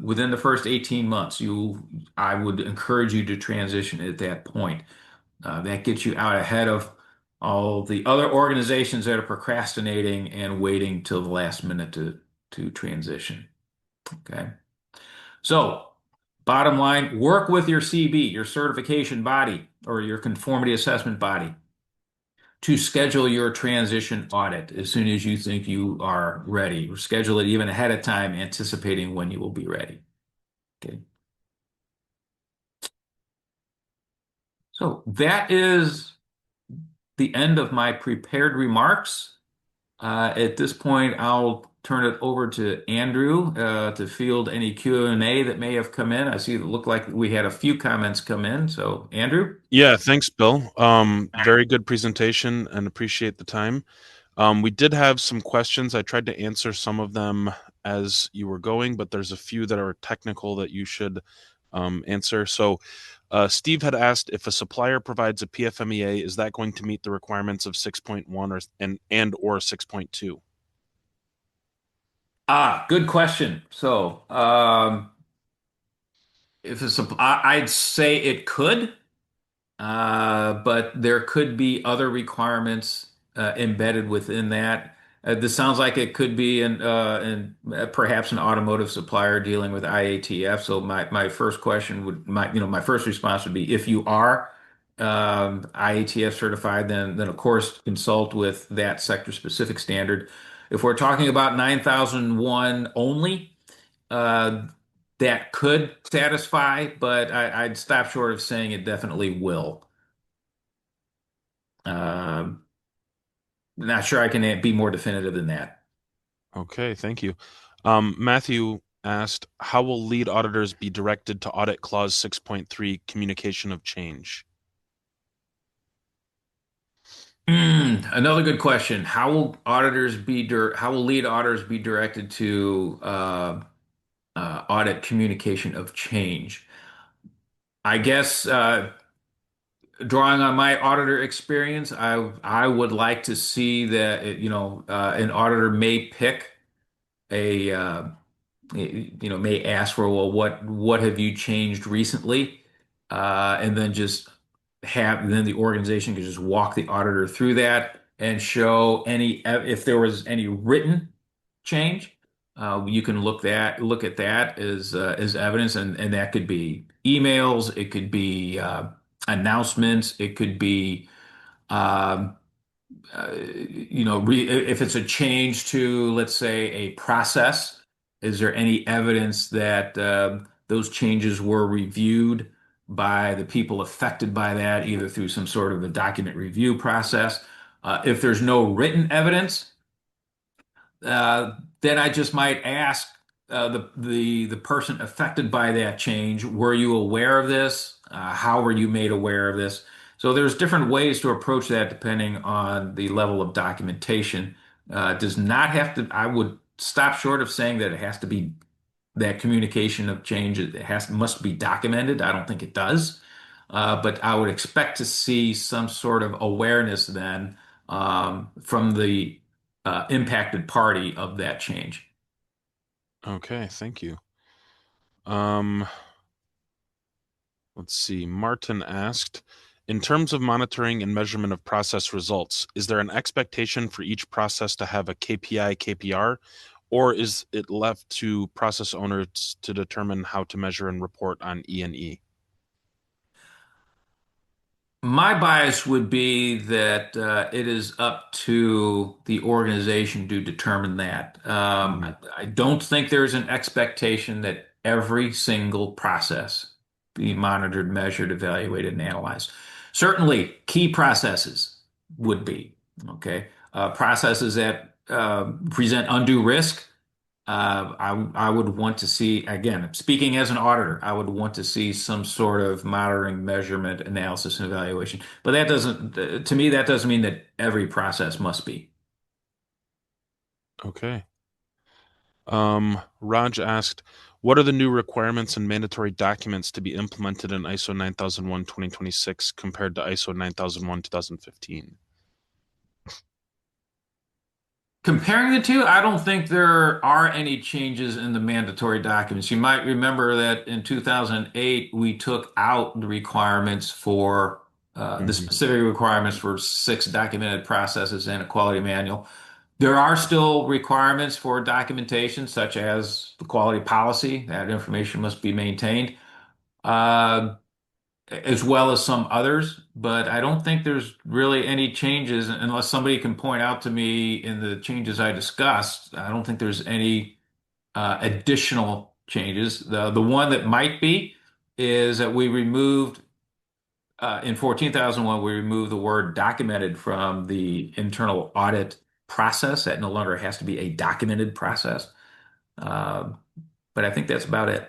B: within the first 18 months, I would encourage you to transition at that point. That gets you out ahead of all the other organizations that are procrastinating and waiting till the last minute to transition. Okay. So, bottom line, work with your CB, your certification body, or your conformity assessment body to schedule your transition audit as soon as you think you are ready. Or schedule it even ahead of time, anticipating when you will be ready. Okay. So that is the end of my prepared remarks. At this point, I'll turn it over to Andrew to field any Q&A that may have come in. I see it looked like we had a few comments come in. So, Andrew?
A: Yeah, thanks, Bill. Very good presentation and appreciate the time. We did have some questions. I tried to answer some of them as you were going, but there's a few that are technical that you should answer. So, Steve had asked if a supplier provides a PFMEA, is that going to meet the requirements of 6.1 or 6.2?
B: Good question. So, if it's I'd say it could. But there could be other requirements embedded within that. This sounds like it could be perhaps an automotive supplier dealing with IATF. So my first question my first response would be if you are IATF certified, then of course consult with that sector specific standard. If we're talking about 9001 only, uh, that could satisfy, but I'd stop short of saying it definitely will. Um, Not sure I can be more definitive than that.
A: Okay, thank you. Matthew asked, how will lead auditors be directed to audit clause 6.3 communication of change?
B: Another good question. How will lead auditors be directed to audit communication of change. I guess drawing on my auditor experience, I would like to see that an auditor may pick a may ask for, well, what have you changed recently, and then just have then the organization can just walk the auditor through that and show any if there was any written change. You can look at that as evidence, and that could be emails, it could be announcements, it could be um, if it's a change to, let's say, a process, is there any evidence that those changes were reviewed by the people affected by that, either through some sort of a document review process? If there's no written evidence, then I just might ask the person affected by that change, were you aware of this? How were you made aware of this? So there's different ways to approach that depending on the level of documentation. It does not have to, I would stop short of saying that it has to be that communication of change. It must be documented. I don't think it does. But I would expect to see some sort of awareness then from the impacted party of that change.
A: Okay, thank you. Um, let's see. Martin asked, in terms of monitoring and measurement of process results, is there an expectation for each process to have a KPI, KPR, or is it left to process owners to determine how to measure and report on E&E?
B: My bias would be that it is up to the organization to determine that.
A: Mhm.
B: I don't think there's an expectation that every single process be monitored, measured, evaluated, and analyzed. Certainly, key processes would be, okay. Processes that present undue risk. I would want to see, again, speaking as an auditor, I would want to see some sort of monitoring, measurement, analysis, and evaluation. But that doesn't, to me, that doesn't mean that every process must be.
A: Okay. Raj asked, what are the new requirements and mandatory documents to be implemented in ISO 9001 2026 compared to ISO 9001 2015?
B: Comparing the two, I don't think there are any changes in the mandatory documents. You might remember that in 2008, we took out the requirements for the
A: Hmm.
B: specific requirements for 6 documented processes and a quality manual. There are still requirements for documentation, such as the quality policy. That information must be maintained. Uh, as well as some others, but I don't think there's really any changes unless somebody can point out to me in the changes I discussed. I don't think there's any additional changes. The one that might be is that we removed in 14,001 we removed the word documented from the internal audit process. That no longer has to be a documented process. Uh, but I think that's about it.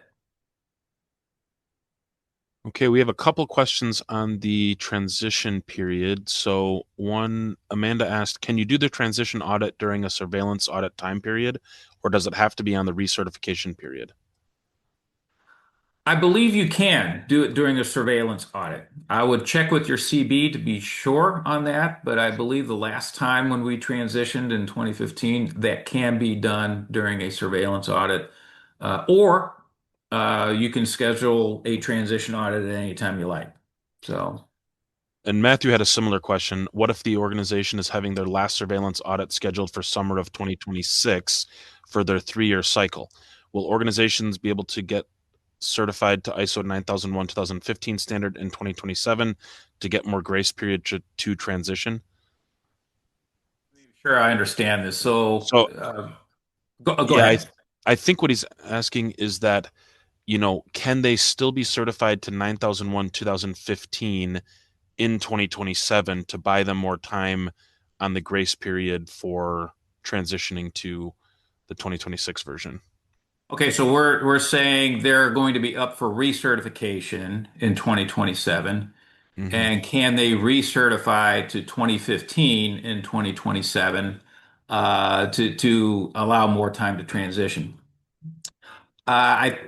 A: Okay, we have a couple questions on the transition period. So, one, Amanda asked, can you do the transition audit during a surveillance audit time period, or does it have to be on the recertification period?
B: I believe you can do it during a surveillance audit. I would check with your CB to be sure on that, but I believe the last time when we transitioned in 2015, that can be done during a surveillance audit. Or you can schedule a transition audit at any time you like. So,
A: And Matthew had a similar question. What if the organization is having their last surveillance audit scheduled for summer of 2026 for their 3-year cycle? Will organizations be able to get certified to ISO 9001 2015 standard in 2027 to get more grace period to transition?
B: sure, I understand this. So,
A: So,
B: go
A: yeah,
B: ahead.
A: I think what he's asking is that, can they still be certified to 9001 2015 in 2027 to buy them more time on the grace period for transitioning to the 2026 version?
B: Okay, so we're saying they're going to be up for recertification in 2027.
A: Hmm.
B: And can they recertify to 2015 in 2027 to allow more time to transition? I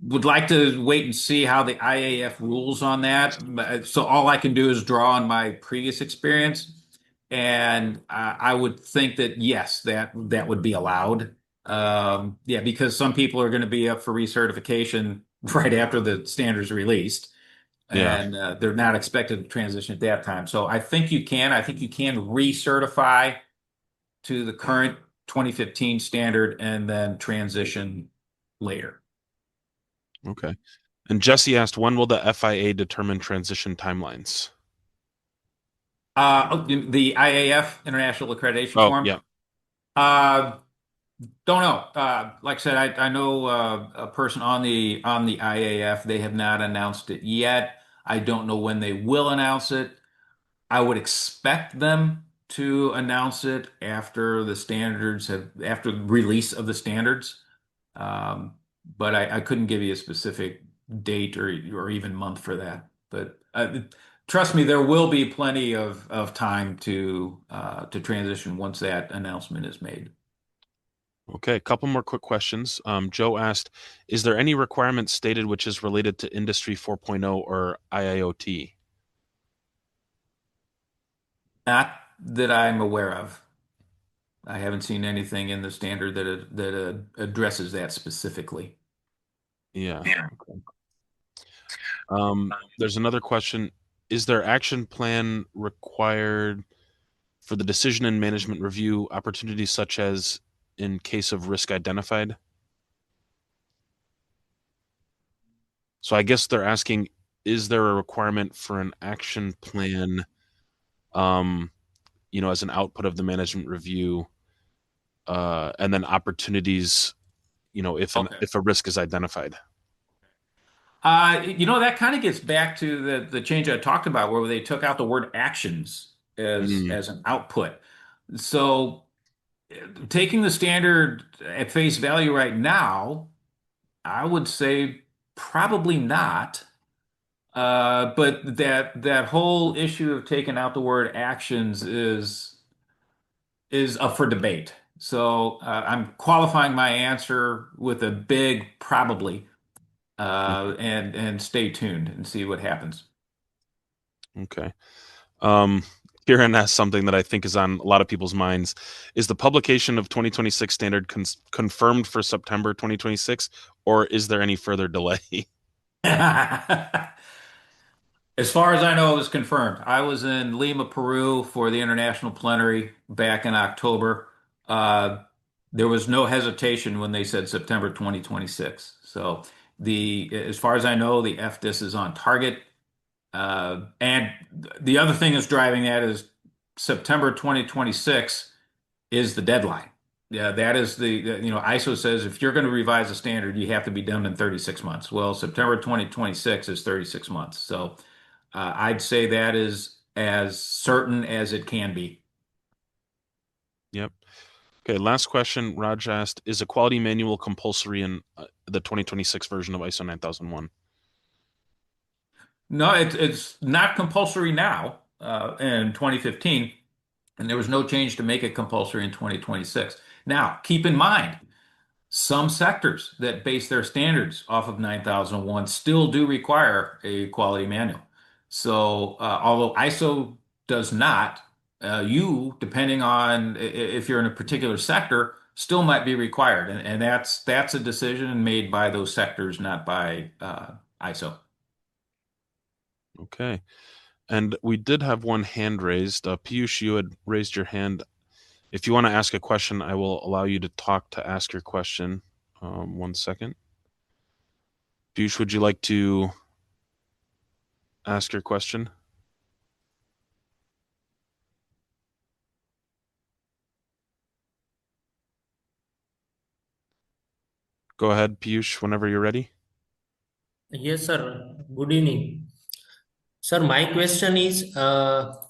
B: would like to wait and see how the IAF rules on that. So all I can do is draw on my previous experience, and I would think that yes, that would be allowed. Yeah, because some people are going to be up for recertification right after the standards released,
A: Yeah.
B: and they're not expected to transition at that time. So I think you can. I think you can recertify to the current 2015 standard and then transition later.
A: Okay. And Jesse asked, when will the FIA determine transition timelines?
B: The IAF International Accreditation
A: Oh,
B: Form.
A: yeah.
B: Uh, don't know. Like I said, I know a person on the IAF. They have not announced it yet. I don't know when they will announce it. I would expect them to announce it after the standards have after the release of the standards. Um, but I couldn't give you a specific date or even month for that. But trust me, there will be plenty of time to transition once that announcement is made.
A: Okay, a couple more quick questions. Joe asked, is there any requirement stated which is related to Industry 4.0 or IIoT?
B: Not that I'm aware of. I haven't seen anything in the standard that addresses that specifically.
A: Yeah. Okay. There's another question. Is there action plan required for the decision and management review opportunities such as in case of risk identified? So I guess they're asking, is there a requirement for an action plan, um, as an output of the management review, and then opportunities,
B: Okay.
A: if a risk is identified?
B: That kind of gets back to the change I talked about where they took out the word actions
A: Mm,
B: as an output. So taking the standard at face value right now, I would say probably not. But that whole issue of taking out the word actions is up for debate. So I'm qualifying my answer with a big probably, and stay tuned and see what happens.
A: okay. Um, Kieran asked something that I think is on a lot of people's minds. Is the publication of 2026 standard confirmed for September 2026, or is there any further delay?
B: As far as I know, it was confirmed. I was in Lima, Peru for the international plenary back in October. Uh, there was no hesitation when they said September 2026. So as far as I know, the FDIS is on target. And the other thing that's driving that is September 2026 is the deadline. Yeah, that is ISO says if you're going to revise a standard, you have to be done in 36 months. Well, September 2026 is 36 months. So I'd say that is as certain as it can be.
A: Yep. Okay, last question. Raj asked, is a quality manual compulsory in the 2026 version of ISO 9001?
B: No, it's not compulsory now in 2015, and there was no change to make it compulsory in 2026. Now, keep in mind, some sectors that base their standards off of 9001 still do require a quality manual. So, although ISO does not, depending on if you're in a particular sector, still might be required. And that's a decision made by those sectors, not by ISO.
A: Okay. And we did have one hand raised. Piyush, you had raised your hand. If you want to ask a question, I will allow you to talk to ask your question. 1 second. Piyush, would you like to ask your question? Go ahead, Piyush, whenever you're ready.
C: Yes, sir. Good evening. Sir, my question is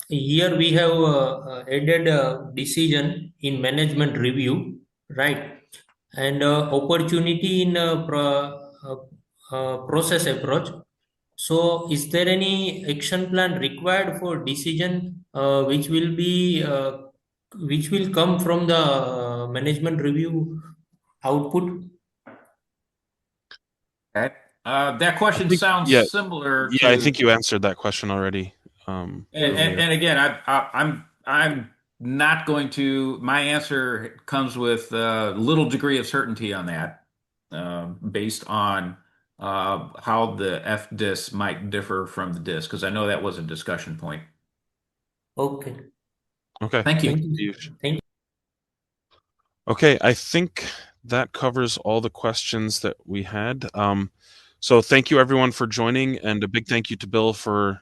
C: here we have added a decision in management review, right? And opportunity in process approach. So, is there any action plan required for decision which will come from the management review output?
B: Okay. That question
A: think,
B: sounds
A: yeah,
B: similar
A: yeah, I
B: to,
A: think you answered that question already earlier.
B: and again, I'm not going to. My answer comes with a little degree of certainty on that, based on how the FDIS might differ from the DIS, because I know that was a discussion point.
C: Okay.
A: Okay,
B: Thank you.
A: thank
C: Thank you.
A: you.
C: Thank you.
A: Okay, I think that covers all the questions that we had. So thank you everyone for joining, and a big thank you to Bill for,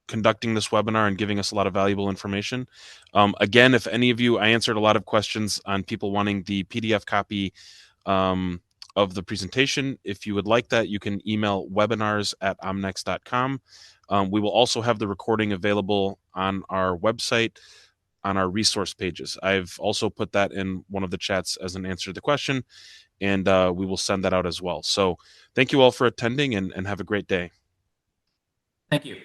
A: conducting this webinar and giving us a lot of valuable information. Again, if any of you, I answered a lot of questions on people wanting the PDF copy um, of the presentation. If you would like that, you can email webinars@omnex.com. We will also have the recording available on our website on our resource pages. I've also put that in one of the chats as an answer to the question, and we will send that out as well. So thank you all for attending, and have a great day.
B: Thank you.